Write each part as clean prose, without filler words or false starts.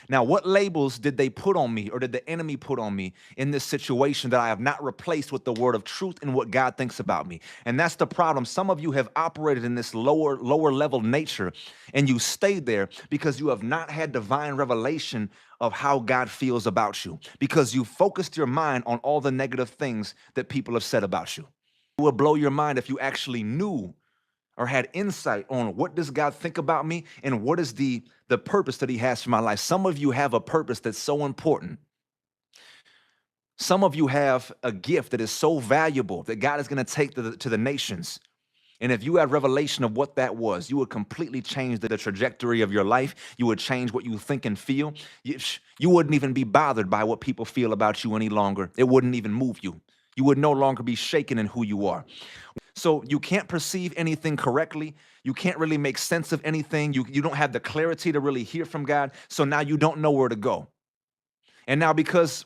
Now, what labels did they put on me or did the enemy put on me in this situation that I have not replaced with the word of truth and what God thinks about me? And that's the problem. Some of you have operated in this lower level nature and you stayed there because you have not had divine revelation of how God feels about you, because you focused your mind on all the negative things that people have said about you. It will blow your mind if you actually knew or had insight on what does God think about me and what is the purpose that he has for my life. Some of you have a purpose that's so important. Some of you have a gift that is so valuable that God is going to take to the nations. And if you had revelation of what that was, you would completely change the trajectory of your life. You would change what you think and feel. You wouldn't even be bothered by what people feel about you any longer. It wouldn't even move you. You would no longer be shaken in who you are. So you can't perceive anything correctly. You can't really make sense of anything. You don't have the clarity to really hear from God. So now you don't know where to go. And now because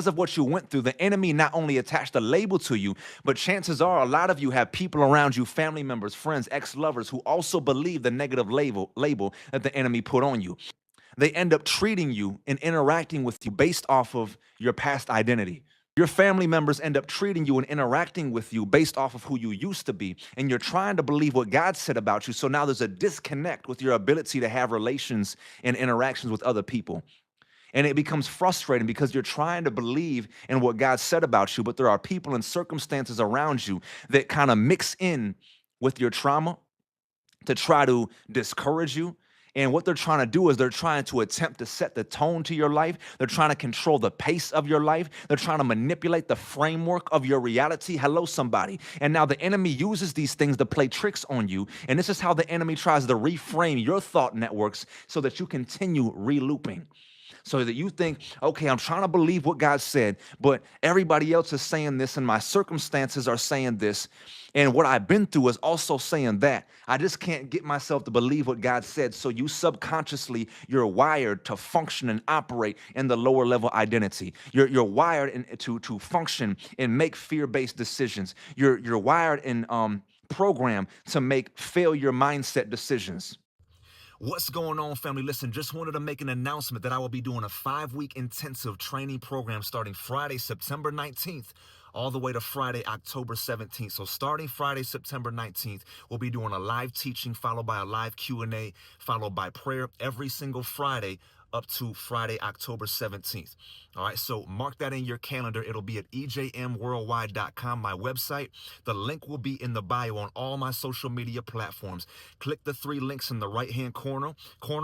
of what you went through, the enemy not only attached a label to you, but chances are a lot of you have people around you, family members, friends, ex-lovers, who also believe the negative label that the enemy put on you. They end up treating you and interacting with you based off of your past identity. Your family members end up treating you and interacting with you based off of who you used to be. And you're trying to believe what God said about you. So now there's a disconnect with your ability to have relations and interactions with other people. And it becomes frustrating because you're trying to believe in what God said about you, but there are people and circumstances around you that kind of mix in with your trauma to try to discourage you. And what they're trying to do is they're trying to attempt to set the tone to your life. They're trying to control the pace of your life. They're trying to manipulate the framework of your reality. Hello, somebody. And now the enemy uses these things to play tricks on you. And this is how the enemy tries to reframe your thought networks so that you continue re-looping. So that you think, okay, I'm trying to believe what God said, but everybody else is saying this and my circumstances are saying this. And what I've been through is also saying that. I just can't get myself to believe what God said. So you subconsciously, you're wired to function and operate in the lower level identity. You're wired to function and make fear-based decisions. You're wired and programmed to make failure mindset decisions. What's going on, family? Listen, just wanted to make an announcement that I will be doing a 5-week intensive training program starting Friday, September 19th, all the way to Friday, October 17th. So starting Friday, September 19th, we'll be doing a live teaching followed by a live Q&A, followed by prayer every single Friday up to Friday, October 17th. All right, so mark that in your calendar. It'll be at ejmworldwide.com, my website. The link will be in the bio on all my social media platforms. Click the 3 links in the right-hand corner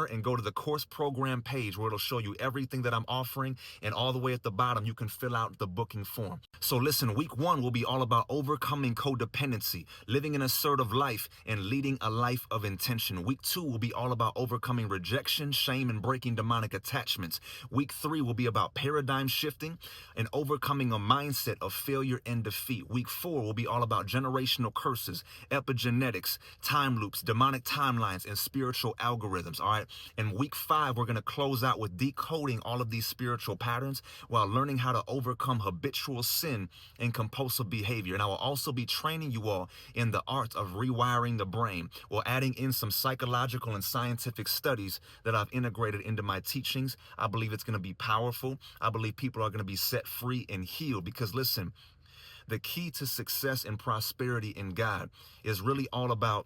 and go to the course program page where it'll show you everything that I'm offering. And all the way at the bottom, you can fill out the booking form. So listen, week 1 will be all about overcoming codependency, living an assertive life, and leading a life of intention. Week 2 will be all about overcoming rejection, shame, and breaking demonic attachments. Week 3 will be about paradigm shifting and overcoming a mindset of failure and defeat. Week 4 will be all about generational curses, epigenetics, time loops, demonic timelines, and spiritual algorithms. All right. And week 5, we're going to close out with decoding all of these spiritual patterns while learning how to overcome habitual sin and compulsive behavior. And I will also be training you all in the art of rewiring the brain while adding in some psychological and scientific studies that I've integrated into my teachings. I believe it's going to be powerful. I believe people are going to be set free and healed because listen, the key to success and prosperity in God is really all about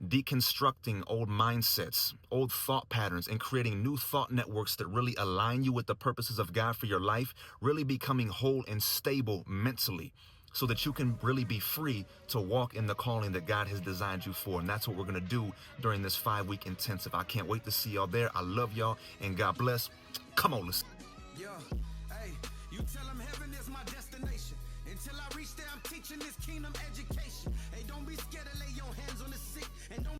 deconstructing old mindsets, old thought patterns, and creating new thought networks that really align you with the purposes of God for your life, really becoming whole and stable mentally so that you can really be free to walk in the calling that God has designed you for. And that's what we're going to do during this 5-week intensive. I can't wait to see y'all there. I love y'all and God bless. Come on, let's. Yeah, hey, you tell them heaven is my destination. Until I reach there, I'm teaching this kingdom education. Hey, don't be scared to lay your hands on the sick and don't